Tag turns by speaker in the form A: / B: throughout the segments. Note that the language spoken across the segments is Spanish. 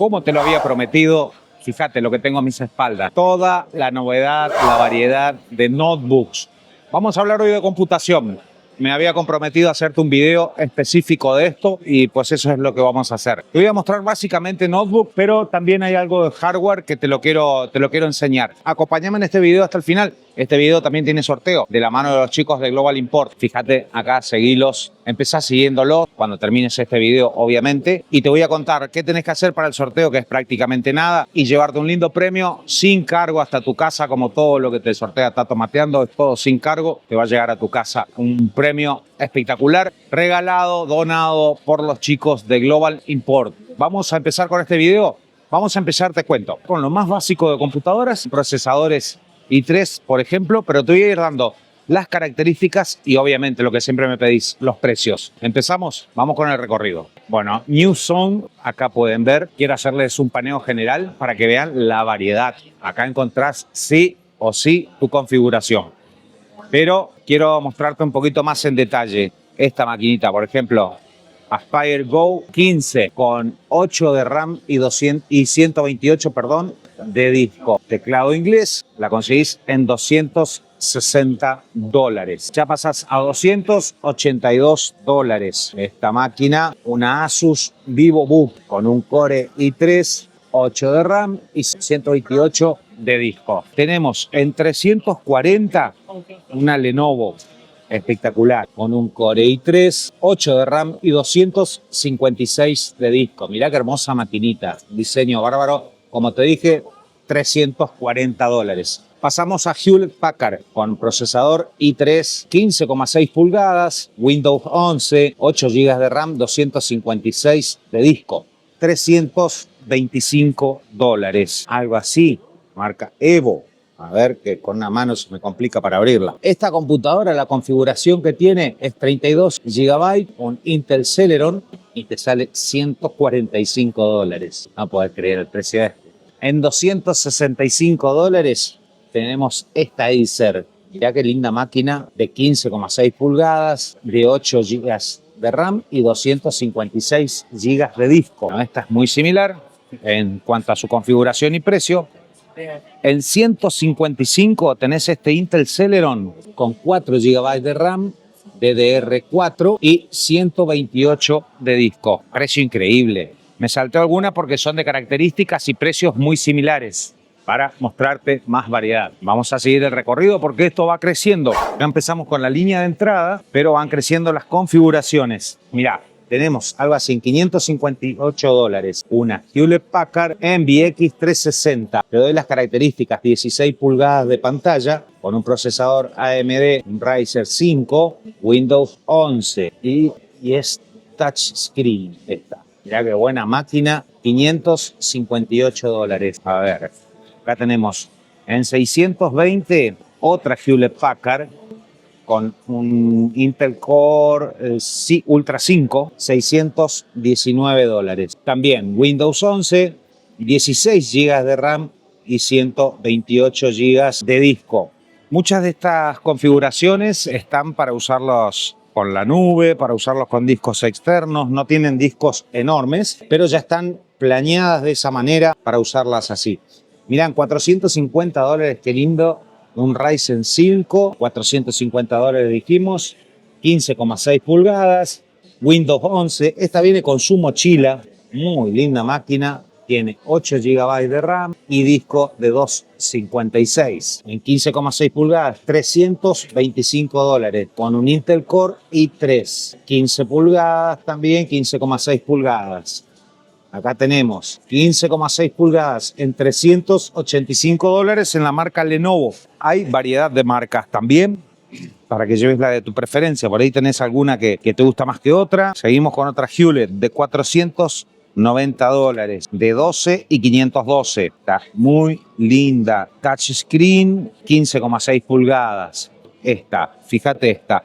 A: como te lo había prometido, fíjate lo que tengo a mis espaldas. Toda la novedad, la variedad de notebooks. Vamos a hablar hoy de computación. Me había comprometido a hacerte un video específico de esto y pues eso es lo que vamos a hacer. Te voy a mostrar básicamente notebook, pero también hay algo de hardware que te lo quiero enseñar. Acompáñame en este video hasta el final. Este video también tiene sorteo de la mano de los chicos de Global Import. Fíjate acá, seguilos, empezá siguiéndolos cuando termines este video, obviamente. Y te voy a contar qué tenés que hacer para el sorteo, que es prácticamente nada, y llevarte un lindo premio sin cargo hasta tu casa, como todo lo que te sortea Tato Mateando, es todo sin cargo. Te va a llegar a tu casa un premio espectacular, regalado, donado por los chicos de Global Import. Vamos a empezar con este video. Vamos a empezar, te cuento, con lo más básico de computadoras, procesadores i3, por ejemplo, pero te voy a ir dando las características y obviamente lo que siempre me pedís, los precios. ¿Empezamos? Vamos con el recorrido. Bueno, New Zone, acá pueden ver. Quiero hacerles un paneo general para que vean la variedad. Acá encontrás sí o sí tu configuración. Pero quiero mostrarte un poquito más en detalle. Esta maquinita, por ejemplo, Aspire Go 15 con 8 de RAM y 128, perdón, de disco. Teclado inglés, la conseguís en $260. Ya pasás a $282. Esta máquina, una Asus VivoBook con un Core i3, 8 de RAM y 128 de disco. Tenemos en 340 una Lenovo espectacular, con un Core i3, 8 de RAM y 256 de disco. Mirá qué hermosa maquinita, diseño bárbaro. Como te dije, $340. Pasamos a Hewlett Packard con procesador i3, 15,6 pulgadas, Windows 11, 8 GB de RAM, 256 de disco. $325. Algo así, marca Evo. A ver, que con una mano se me complica para abrirla. Esta computadora, la configuración que tiene es 32 GB, un Intel Celeron y te sale $145. No podés creer el precio de este. En $265 tenemos esta Acer. Mirá qué linda máquina de 15,6 pulgadas, de 8 GB de RAM y 256 GB de disco. Bueno, esta es muy similar en cuanto a su configuración y precio. En 155 tenés este Intel Celeron con 4 GB de RAM, DDR4 y 128 de disco. Precio increíble. Me salté alguna porque son de características y precios muy similares para mostrarte más variedad. Vamos a seguir el recorrido porque esto va creciendo. Ya empezamos con la línea de entrada, pero van creciendo las configuraciones. Mirá, tenemos algo así, $558. Una Hewlett Packard MBX 360. Te doy las características: 16 pulgadas de pantalla con un procesador AMD Ryzen 5, Windows 11 y es touchscreen esta. Mirá qué buena máquina, $558. A ver, acá tenemos en 620 otra Hewlett Packard con un Intel Core Ultra 5, $619. También Windows 11, 16 GB de RAM y 128 GB de disco. Muchas de estas configuraciones están para usarlos con la nube, para usarlos con discos externos. No tienen discos enormes, pero ya están planeadas de esa manera para usarlas así. Mirá, $450, qué lindo. Un Ryzen 5, $450 dijimos, 15,6 pulgadas, Windows 11. Esta viene con su mochila, muy linda máquina. Tiene 8 GB de RAM y disco de 256. En 15,6 pulgadas, $325 con un Intel Core i3. 15 pulgadas también, 15,6 pulgadas. Acá tenemos 15,6 pulgadas en $385 en la marca Lenovo. Hay variedad de marcas también para que lleves la de tu preferencia. Por ahí tenés alguna que te gusta más que otra. Seguimos con otra Hewlett de $490, de 12 y 512. Está muy linda. Touchscreen, 15,6 pulgadas. Esta, fíjate esta.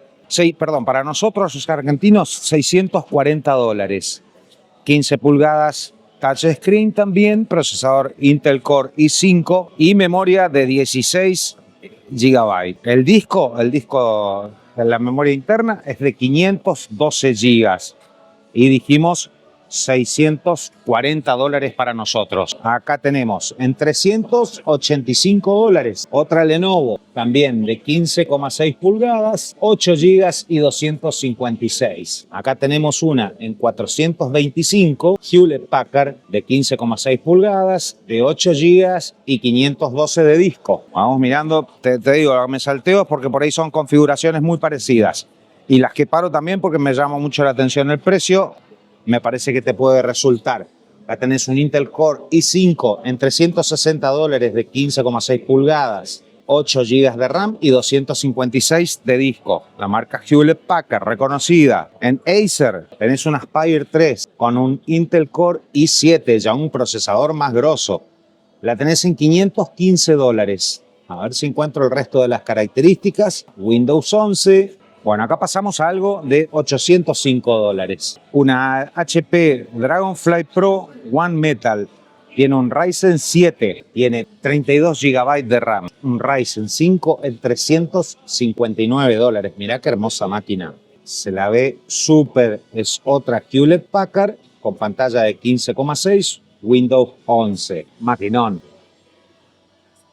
A: Para nosotros los argentinos, $640. 15 pulgadas, touchscreen también, procesador Intel Core i5 y memoria de 16 GB. El disco de la memoria interna es de 512 GB. Y dijimos $640 para nosotros. Acá tenemos en $385 otra Lenovo, también de 15,6 pulgadas, 8 GB y 256. Acá tenemos una en 425, Hewlett Packard de 15,6 pulgadas, de 8 GB y 512 de disco. Vamos mirando, te digo, me salteo porque por ahí son configuraciones muy parecidas. Y las que paro también porque me llama mucho la atención el precio. Me parece que te puede resultar. Acá tenés un Intel Core i5 en $360 de 15,6 pulgadas, 8 GB de RAM y 256 de disco. La marca Hewlett Packard, reconocida. En Acer tenés una Aspire 3 con un Intel Core i7, ya un procesador más grosso. La tenés en $515. A ver si encuentro el resto de las características. Windows 11. Bueno, acá pasamos a algo de $805. Una HP Dragonfly Pro One Metal. Tiene un Ryzen 7, tiene 32 GB de RAM. Un Ryzen 5 en $359. Mirá qué hermosa máquina. Se la ve súper. Es otra Hewlett Packard con pantalla de 15,6, Windows 11. Maquinón.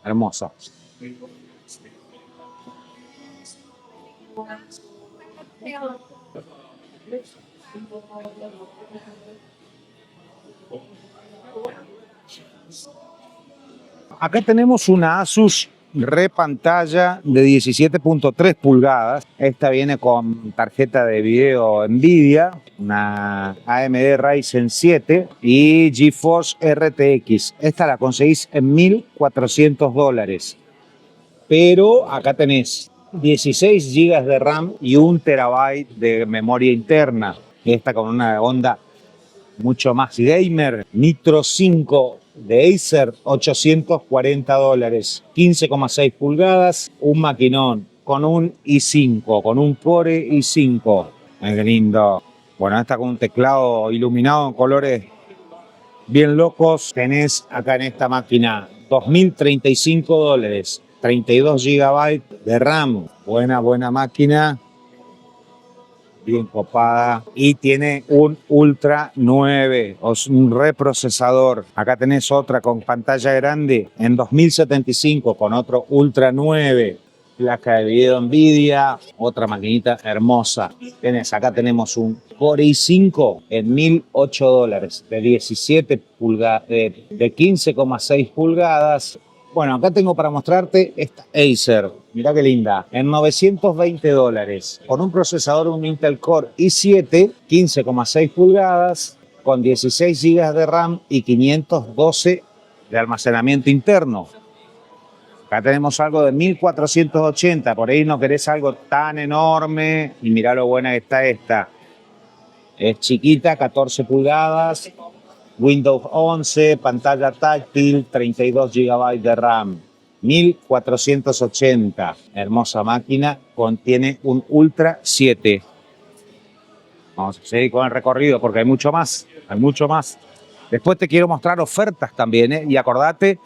A: Hermosa. Acá tenemos una Asus repantalla de 17.3 pulgadas. Esta viene con tarjeta de video Nvidia, una AMD Ryzen 7 y GeForce RTX. Esta la conseguís en $1.400. Pero acá tenés 16 GB de RAM y 1 TB de memoria interna. Esta con una onda mucho más gamer. Nitro 5 de Acer, $840. 15,6 pulgadas, un maquinón con un i5, con un Core i5. Qué lindo. Bueno, esta con un teclado iluminado en colores bien locos. Tenés acá en esta máquina $2.035. 32 GB de RAM. Buena máquina. Bien copada. Y tiene un Ultra 9, o un reprocesador. Acá tenés otra con pantalla grande en 2075 con otro Ultra 9. Placa de video Nvidia. Otra maquinita hermosa. Acá tenemos un Core i5 en $1.008. De 17 pulgadas, de 15,6 pulgadas. Bueno, acá tengo para mostrarte esta Acer. Mirá qué linda. En $920. Con un procesador, un Intel Core i7, 15,6 pulgadas, con 16 GB de RAM y 512 de almacenamiento interno. Acá tenemos algo de 1480. Por ahí no querés algo tan enorme. Y mirá lo buena que está esta. Es chiquita, 14 pulgadas. Windows 11, pantalla táctil, 32 GB de RAM, 1480. Hermosa máquina, contiene un Ultra 7. Vamos a seguir con el recorrido porque hay mucho más, Después te quiero mostrar ofertas también, ¿eh? Y acordate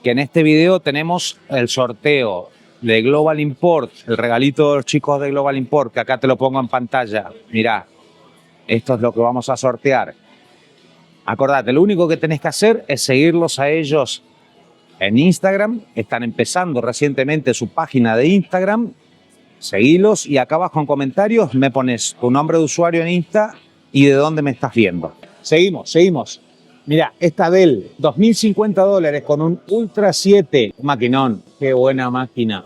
A: que en este video tenemos el sorteo de Global Import, el regalito de los chicos de Global Import, que acá te lo pongo en pantalla. Mirá, esto es lo que vamos a sortear. Acordate, lo único que tenés que hacer es seguirlos a ellos en Instagram. Están empezando recientemente su página de Instagram. Seguilos y acá abajo en comentarios me pones tu nombre de usuario en Insta y de dónde me estás viendo. Seguimos. Mira, esta Dell, $2.050 con un Ultra 7. Maquinón, qué buena máquina.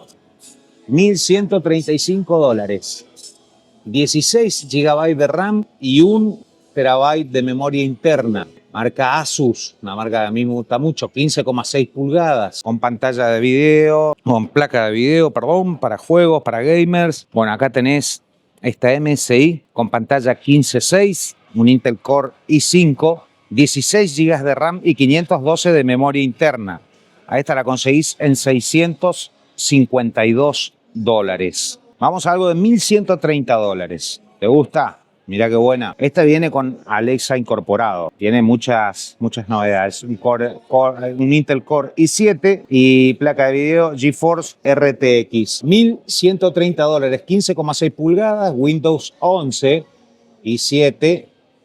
A: $1.135. 16 GB de RAM y 1 TB de memoria interna. Marca Asus, una marca que a mí me gusta mucho, 15,6 pulgadas, con pantalla de video, con placa de video, perdón, para juegos, para gamers. Bueno, acá tenés esta MSI con pantalla 15,6, un Intel Core i5, 16 GB de RAM y 512 de memoria interna. A esta la conseguís en $652. Vamos a algo de $1.130. ¿Te gusta? Mirá qué buena. Esta viene con Alexa incorporado. Tiene muchas novedades. Un Intel Core i7 y placa de video GeForce RTX. $1.130, 15,6 pulgadas, Windows 11 i7,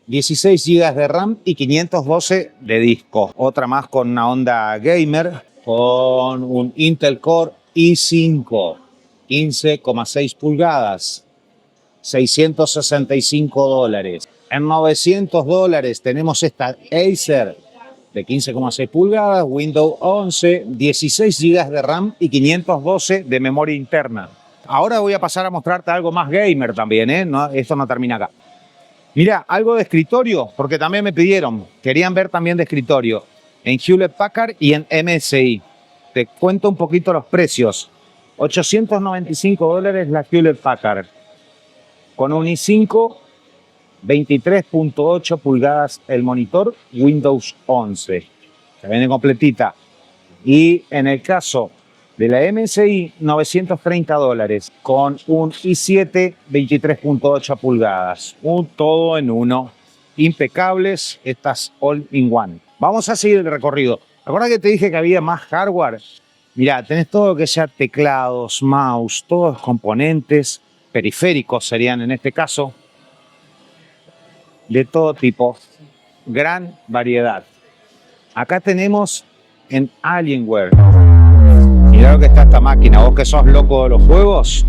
A: 16 GB de RAM y 512 de disco. Otra más con una onda gamer, con un Intel Core i5, 15,6 pulgadas, $665. En $900 tenemos esta Acer de 15,6 pulgadas, Windows 11, 16 GB de RAM y 512 de memoria interna. Ahora voy a pasar a mostrarte algo más gamer también, ¿eh? No, esto no termina acá. Mira, algo de escritorio, porque también me pidieron, querían ver también de escritorio, en Hewlett Packard y en MSI. Te cuento un poquito los precios. $895 la Hewlett Packard, con un i5, 23.8 pulgadas el monitor, Windows 11. Se viene completita. Y en el caso de la MSI, $930, con un i7, 23.8 pulgadas. Un todo en uno. Impecables, estas all-in-one. Vamos a seguir el recorrido. ¿Recuerda que te dije que había más hardware? Mirá, tenés todo lo que sea teclados, mouse, todos los componentes, periféricos serían en este caso, de todo tipo. Gran variedad. Acá tenemos en Alienware. Mirá lo que está esta máquina. Vos que sos loco de los juegos,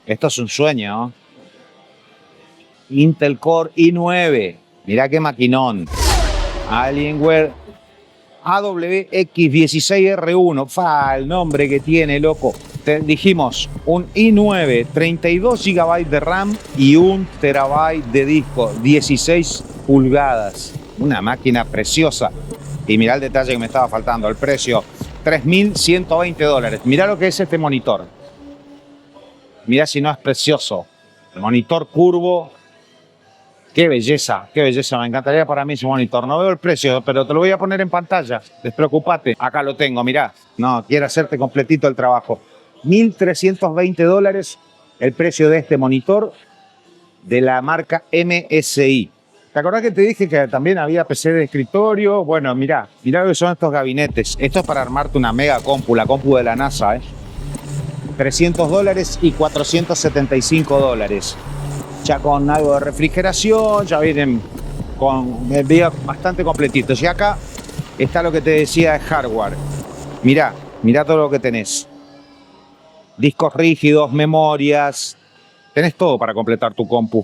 A: esto es un sueño, ¿no? Intel Core i9. Mirá qué maquinón. Alienware AWX16R1. Fa, el nombre que tiene, loco. Te dijimos, un i9, 32 GB de RAM y 1 TB de disco, 16 pulgadas. Una máquina preciosa. Y mirá el detalle que me estaba faltando, el precio, $3.120. Mirá lo que es este monitor. Mirá si no es precioso. El monitor curvo. Qué belleza, me encantaría para mí ese monitor. No veo el precio, pero te lo voy a poner en pantalla. Despreocupate, acá lo tengo, mirá. No, quiero hacerte completito el trabajo. $1.320 el precio de este monitor de la marca MSI. ¿Te acordás que te dije que también había PC de escritorio? Bueno, mirá lo que son estos gabinetes. Esto es para armarte una mega compu, la compu de la NASA, ¿eh? $300 y $475. Ya con algo de refrigeración, ya vienen con bastante completitos. Y acá está lo que te decía de hardware. Mirá todo lo que tenés. Discos rígidos, memorias, tenés todo para completar tu compu.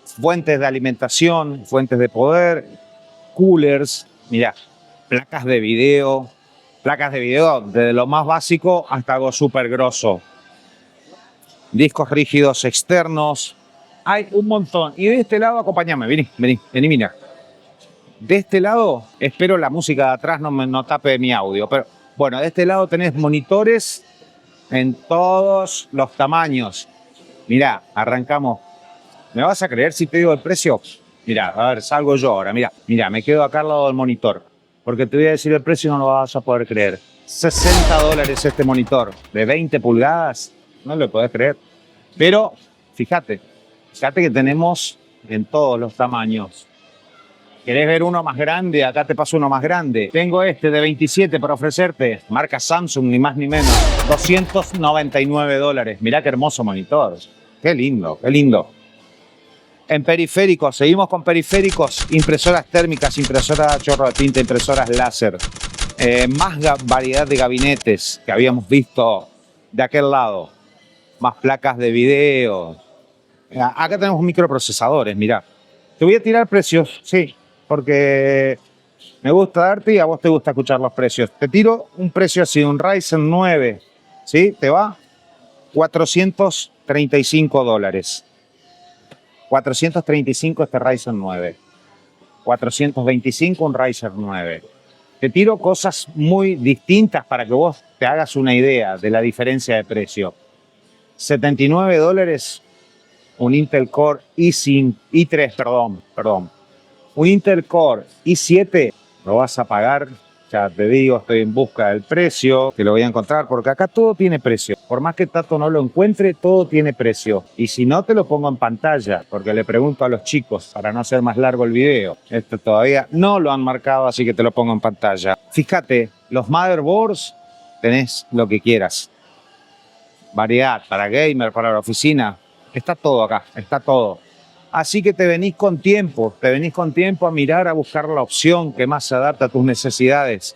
A: Fuentes de alimentación, fuentes de poder, coolers, mirá, placas de video desde lo más básico hasta algo súper grosso. Discos rígidos externos, hay un montón. Y de este lado, acompáñame, vení, mira. De este lado, espero la música de atrás no tape mi audio, pero bueno, de este lado tenés monitores en todos los tamaños. Mirá, arrancamos. ¿Me vas a creer si te digo el precio? Mirá, a ver, salgo yo ahora. Mirá, me quedo acá al lado del monitor. Porque te voy a decir el precio y no lo vas a poder creer. $60 este monitor de 20 pulgadas. No lo podés creer. Pero, fíjate que tenemos en todos los tamaños. ¿Querés ver uno más grande? Acá te paso uno más grande. Tengo este de 27 para ofrecerte. Marca Samsung, ni más ni menos. $299. Mirá qué hermoso monitor. Qué lindo, qué lindo. En periféricos, seguimos con periféricos. Impresoras térmicas, impresoras a chorro de tinta, impresoras láser. Más variedad de gabinetes que habíamos visto de aquel lado. Más placas de video. Acá tenemos microprocesadores, mirá. Te voy a tirar precios, sí, porque me gusta darte y a vos te gusta escuchar los precios. Te tiro un precio así, un Ryzen 9, ¿sí? ¿Te va? $435. 435 este Ryzen 9. 425 un Ryzen 9. Te tiro cosas muy distintas para que vos te hagas una idea de la diferencia de precio. $79 un Intel Core i3, perdón. Un Intel Core i7 lo vas a pagar, ya te digo, estoy en busca del precio, que lo voy a encontrar, porque acá todo tiene precio. Por más que Tato no lo encuentre, todo tiene precio. Y si no, te lo pongo en pantalla, porque le pregunto a los chicos, para no hacer más largo el video. Esto todavía no lo han marcado, así que te lo pongo en pantalla. Fíjate, los motherboards, tenés lo que quieras. Variedad, para gamer, para la oficina. Está todo acá, está todo. Así que te venís con tiempo a mirar, a buscar la opción que más se adapta a tus necesidades.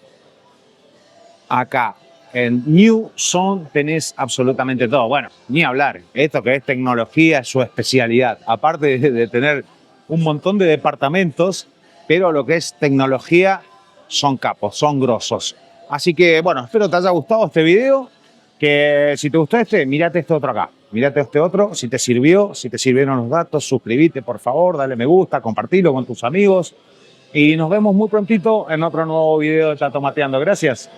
A: Acá, en New Zone tenés absolutamente todo. Bueno, ni hablar, esto que es tecnología es su especialidad. Aparte de tener un montón de departamentos, pero lo que es tecnología son capos, son grosos. Así que, bueno, espero te haya gustado este video. Que si te gustó este, mírate este otro acá. Mírate este otro, si te sirvió, si te sirvieron los datos, suscríbete por favor, dale me gusta, compartilo con tus amigos. Y nos vemos muy prontito en otro nuevo video de Tato Mateando. Gracias.